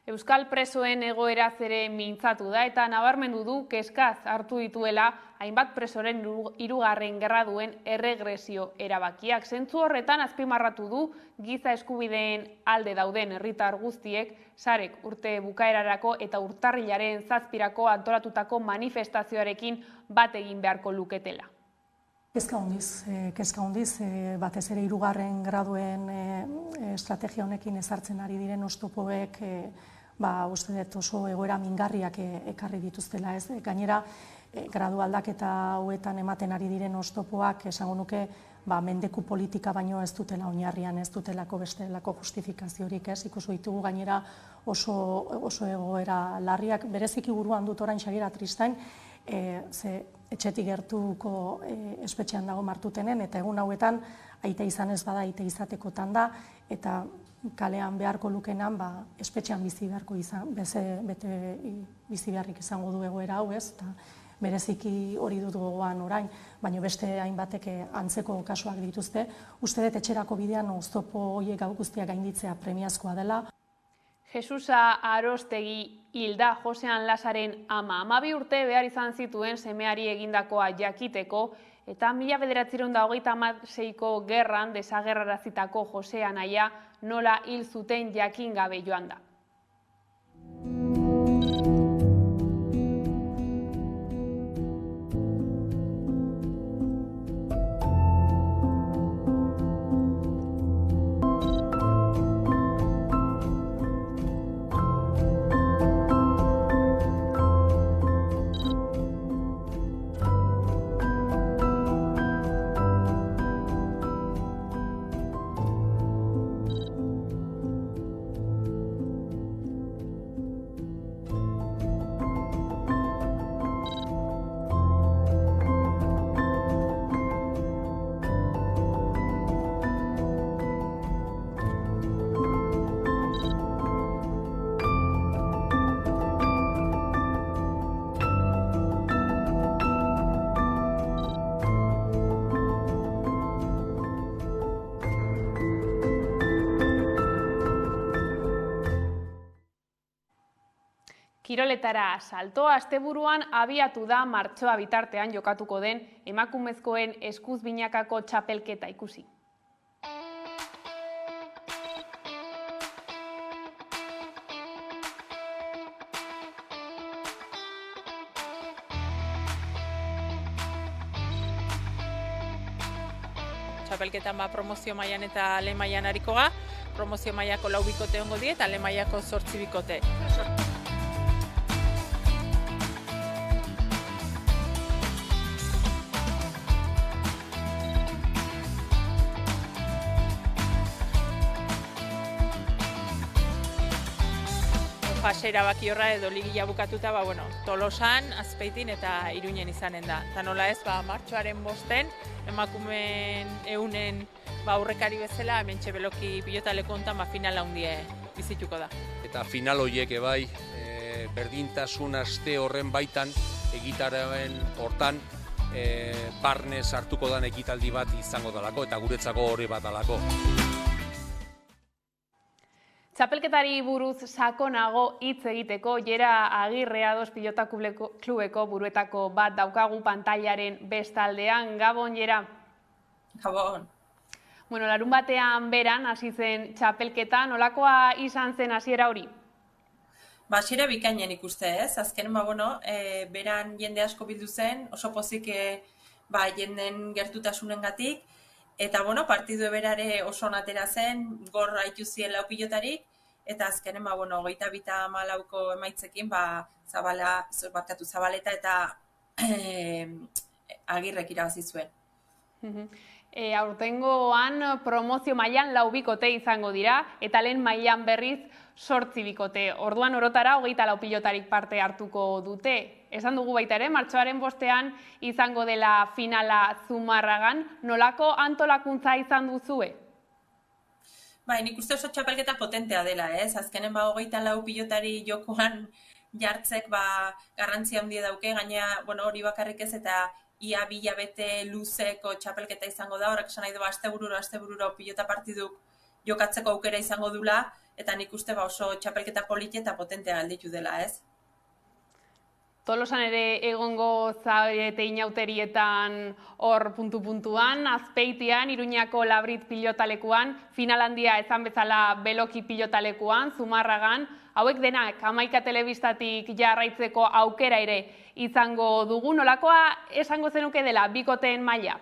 S1: Euskal presoen egoeraz ere mintzatu da eta nabarmendu du kezkaz hartu dituela hainbat presoren 3. graduen erregresio erabakiak. Zentzu horretan azpimarratu du giza eskubideen alde dauden herritar guztiek sarek urte bukaerarako eta urtarrilaren 7 antolatutako manifestazioarekin bat egin beharko luketela.
S13: Kezka handiz, batez ere 3. graduen estrategia honekin ezartzen ari diren oztopoek uste dut oso egoera mingarriak ekarri dituztela, ez? Gainera, gradu aldaketa hauetan ematen ari diren oztopoak esango nuke mendeku politika baino ez dutela oinarrian, ez dutelako bestelako justifikaziorik, ez? Ikusi ditugu gainera oso egoera larriak, bereziki buruan dut orain Xabier Atristain, ze etxetik gertuko espetxean dago Martutenen, eta egun hauetan aita izan ez bada aita izatekotan da, eta kalean beharko lukenan espetxean bizi beharko bizi beharrik izango du egoera hau, ez? Eta bereziki hori dut gogoan orain, baina beste hainbatek antzeko kasuak dituzte. Uste dut etxerako bidean oztopo horiek guztiak gainditzea premiazkoa dela.
S1: Jesusa Arostegi hilda Josean Lasaren ama. 12 urte behar izan zituen semeari egindakoa jakiteko, eta 1926ko gerran desagerrarazitako Jose anaia nola hil zuten jakin gabe joan da. Kiroletara saltoa asteburuan abiatu da martxoa bitartean jokatuko den emakumezkoen eskuz binakako txapelketa ikusi.
S3: Txapelketan promozio mailan eta lehen mailan hariko ga, promozio mailako 4 bikote ongo die eta lehen mailako 8 bikote. Fase erabaki horra edo ligila bukatuta, Tolosan, Azpeitin eta Iruinen izanen da. Eta nola ez, martxoaren 5 emakumeen eunen aurrekari bezala, hementxe Beloki pilotaleko hontan final handie bizituko da.
S10: Eta final horiek bai, berdintasun aste horren baitan, egitararen hortan, barne sartuko dan ekitaldi bat izango dalako, eta guretzako hori bat dalako.
S1: Txapelketari buruz sakonago hitz egiteko, Jera Agirre Ados Pilota Klubeko buruetako bat daukagu pantailaren bestaldean. Gabon, Jera?
S12: Gabon.
S1: Larun batean beran hasi zen txapelketa, nolakoa izan zen hasiera hori?
S12: Hasiera bikainen ikuste ez, azken beran jende asko bildu zen, oso pozik jenden gertutasunengatik. Eta, partidu eberare oso onatera zen, gor haitu zien 4 pilotarik, eta azkenen, 22-24 emaitzekin, Zabaleta eta Agirrek irabazi zuen.
S1: Aurtengoan promozio mailan 4 bikote izango dira, eta lehen mailan berriz 8 bikote. Orduan orotara 24 pilotarik parte hartuko dute. Esan dugu baita ere, martxoaren 5 izango dela finala Zumarragan. Nolako antolakuntza izan duzue?
S12: Nik uste oso txapelketa potentea dela, ez? Azkenen 24 pilotari jokoan jartzek garrantzia handia dauke, gaina hori bakarrik ez eta ia 2 hilabete luzeko txapelketa izango da, horrek esan nahi du astebururo pilota partiduk jokatzeko aukera izango dula, eta nik uste oso txapelketa politi eta potentea galditu dela, ez?
S1: Tolosan ere egongo zarete inauterietan hor puntu-puntuan, Azpeitian, Iruñako Labrit pilotalekuan, final handia ezan bezala Beloki pilotalekuan, Zumarragan, hauek denak 11 telebistatik jarraitzeko aukera ere izango dugu. Nolakoa esango zenuke dela bikoteen maila?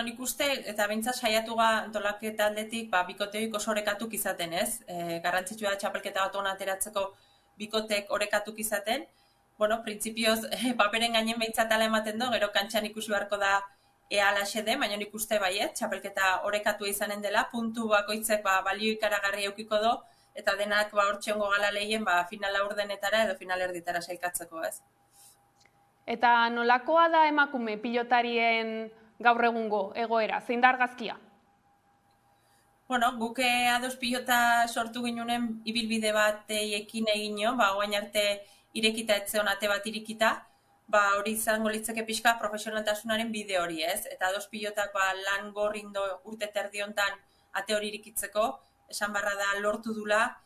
S12: Nik uste, eta behintzat saiatu antolaketa aldetik, bikoteoik oso orekatuk izaten, ez? Garrantzitsua txapelketa bat hona ateratzeko bikotek orekatuk izaten. Printzipioz, paperen gainen behintzat ala ematen do, gero kantxan ikusi beharko da ea alaxe den, baina nik uste txapelketa orekatua izanen dela, puntu bakoitzek balio ikaragarri eukiko do, eta denak hortxeongo gala lehien finala urdenetara edo final erditara sailkatzeko, ez?
S1: Eta nolakoa da emakume pilotarien gaur egungo egoera, zein da argazkia?
S12: Guk ados pilota sortu ginunen ibilbide bat ekin egin, oain arte irekita etzeon ate bat irikita, hori izango litzeke pixka profesionaltasunaren bide hori, ez? Eta ados pilotak lan gorrindo urte terdi hontan ate hori irikitzeko, esan barra da lortu dula,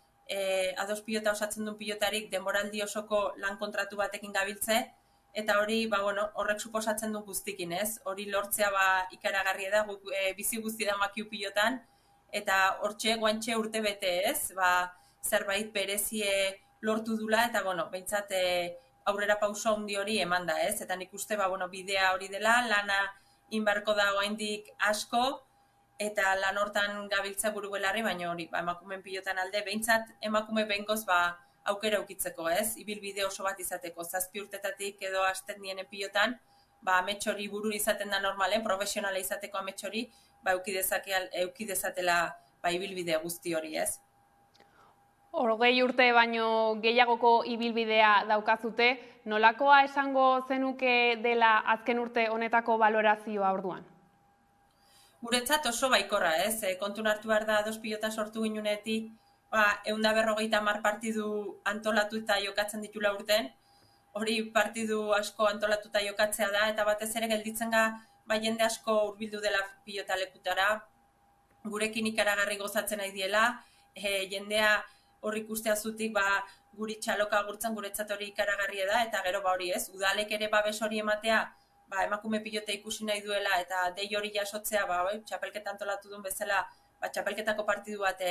S12: ados pilota osatzen duen pilotarik denboraldi osoko lan kontratu batekin gabiltze, eta hori, horrek suposatzen du guztikin, ez? Hori lortzea ikaragarria da, bizi guzti da makiu pilotan, eta hortxe guantxe urte bete, ez? Zerbait berezie lortu dula, eta, behintzat aurrera pauso handi hori eman da, ez? Eta nik uste, bidea hori dela, lana inbarko da oraindik asko, eta lan hortan gabiltza buru belarri, baina hori, emakumeen pilotan alde, behintzat emakume behingoz aukera eukitzeko, ez? Ibilbide oso bat izateko, 7 urtetatik edo hasten dienen pilotan, amets hori buru izaten da normalen, profesionala izateko amets hori, euki dezatela ibilbide guzti hori, ez?
S1: 20 urte baino gehiagoko ibilbidea daukazute, nolakoa esango zenuke dela azken urte honetako balorazioa orduan?
S12: Guretzat oso baikorra, ez? Kontun hartu behar da ados pilota sortu ginunetik, 150 partidu antolatu eta jokatzen ditula urten, hori partidu asko antolatuta jokatzea da, eta batez ere gelditzen jende asko hurbildu dela pilotalekutara, gurekin ikaragarri gozatzen nahi diela, jendea hor ikustea zutik guri txaloka gurtzen guretzat hori ikaragarria da, eta gero hori ez, udalek ere babes hori ematea, emakume pilote ikusi nahi duela, eta dei hori jasotzea, txapelketa antolatu duen bezala, txapelketako partidu bat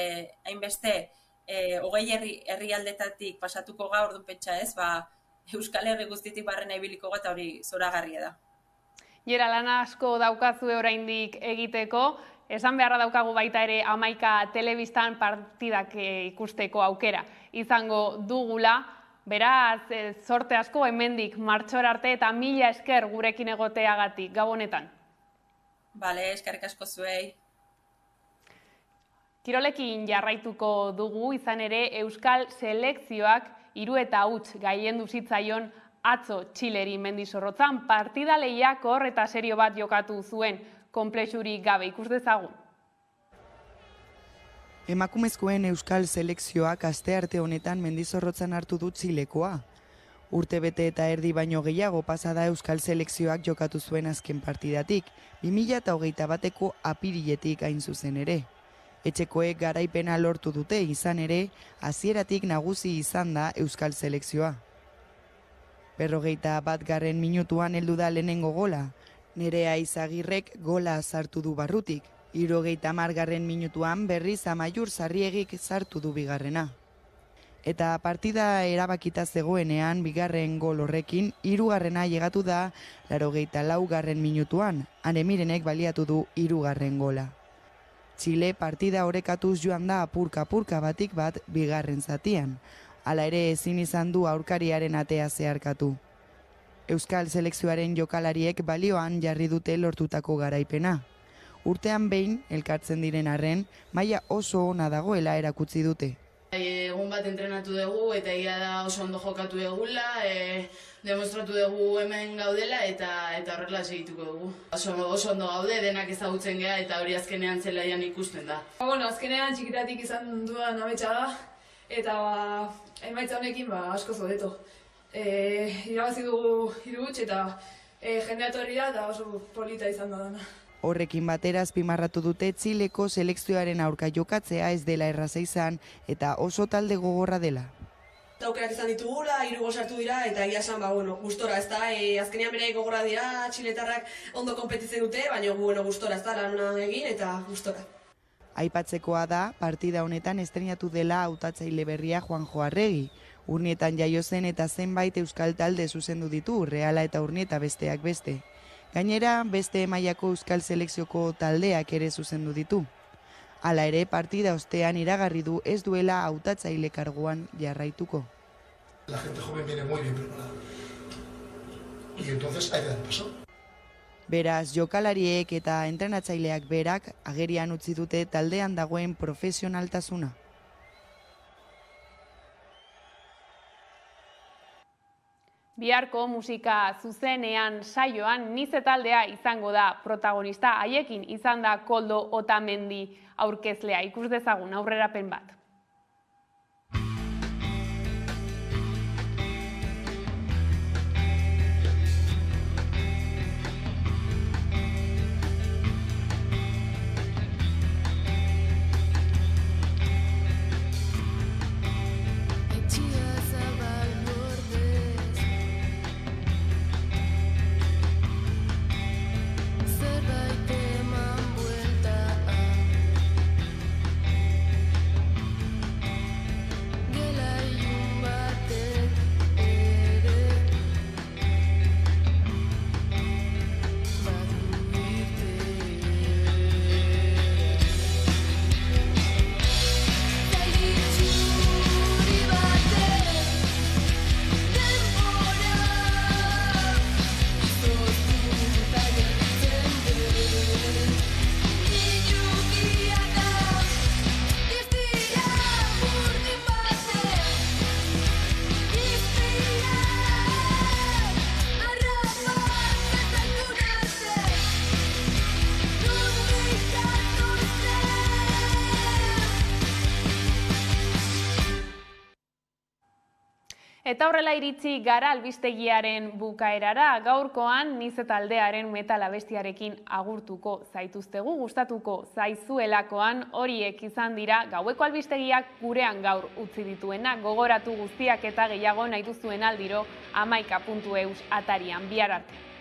S12: hainbeste, 20 herrialdetatik pasatuko ga, orduan pentsa ez, Euskal Herri guztitik barrena ibiliko eta hori zoragarria da.
S1: Jera, lan asko daukazue oraindik egiteko, esan beharra daukagu baita ere 11 telebistan partidak ikusteko aukera izango dugula, beraz, zorte asko hemendik martxora arte eta 1000 esker gurekin egoteagatik, Gabonetan.
S12: Bale, eskerrik asko zuei.
S1: Kirolekin jarraituko dugu, izan ere Euskal selekzioak 3-0 gailendu zitzaion atzo Txileri Mendizorrotzan, partida lehiakor eta serio bat jokatu zuen, konplexurik gabe, ikus dezagun.
S24: Emakumezkoen Euskal selekzioak astearte honetan Mendizorrotzan hartu du Txilekoa. Urtebete eta erdi baino gehiago pasada Euskal selekzioak jokatu zuen azken partidatik, 2021ko apiriletik hain zuzen ere. Etxekoek garaipena lortu dute izan ere, hasieratik nagusi izan da Euskal selekzioa. 51. minutuan heldu da lehenengo gola, Nerea Izagirrek gola sartu du barrutik, 70. minutuan berriz Amaiur Sarriegik sartu du bigarrena. Eta partida erabakita zegoenean bigarren gol horrekin, 3. llegatu da 84. minutuan, Anemirenek baliatu du 3. gola. Txile partida orekatuz joan da apurka-apurka batik bat bigarren zatian. Hala ere ezin izan du aurkariaren atea zeharkatu. Euskal selekzioaren jokalariek balioan jarri dute lortutako garaipena. Urtean behin, elkartzen diren arren, maila oso ona dagoela erakutsi dute.
S14: Egun bat entrenatu dugu eta egia da oso ondo jokatu dugula, demostratu dugu hemen gaudela eta horrela segituko dugu. Oso ondo gaude, denak ezagutzen geha eta hori azkenean zelaian ikusten da.
S15: Azkenean txikitatik izan duan ametsa da eta emaitza honekin asko zobeto. Irabazi dugu 3-0 eta jendea etorri da eta oso polita izan da dana.
S24: Horrekin batera azpimarratu dute Txileko selekzioaren aurka jokatzea ez dela erraza izan eta oso talde gogorra dela.
S15: Aukerak izan ditugula, 3 gol sartu dira eta egia esan, gustora, ez da, azkenean bere gogorra dira, txiletarrak ondo konpetitzen dute, baina gustora, ez da, lan egin eta gustora.
S24: Aipatzekoa da, partida honetan estrenatu dela hautatzaile berria Juanjo Arregi. Urnietan jaio zen eta zenbait euskal talde zuzendu ditu, Reala eta Urnieta besteak beste. Gainera, beste mailako euskal selekzioko taldeak ere zuzendu ditu. Hala ere, partida ostean iragarri du ez duela hautatzaile karguan jarraituko.
S16: La gente joven viene muy bien preparada. Y entonces hay que dar paso.
S24: Beraz, jokalariek eta entrenatzaileak berak agerian utzi dute taldean dagoen profesionaltasuna.
S1: Biharko musika zuzenean saioan Nize taldea izango da protagonista, haiekin izan da Koldo Otamendi aurkezlea, ikus dezagun aurrerapen bat. Eta horrela iritsi gara albistegiaren bukaerara, gaurkoan Nize taldearen metal abestiarekin agurtuko zaituztegu, gustatuko zaizuelakoan horiek izan dira gaueko albistegiak gurean gaur utzi dituena, gogoratu guztiak eta gehiago nahi duzuen aldiro 11.eus atarian. Bihar arte.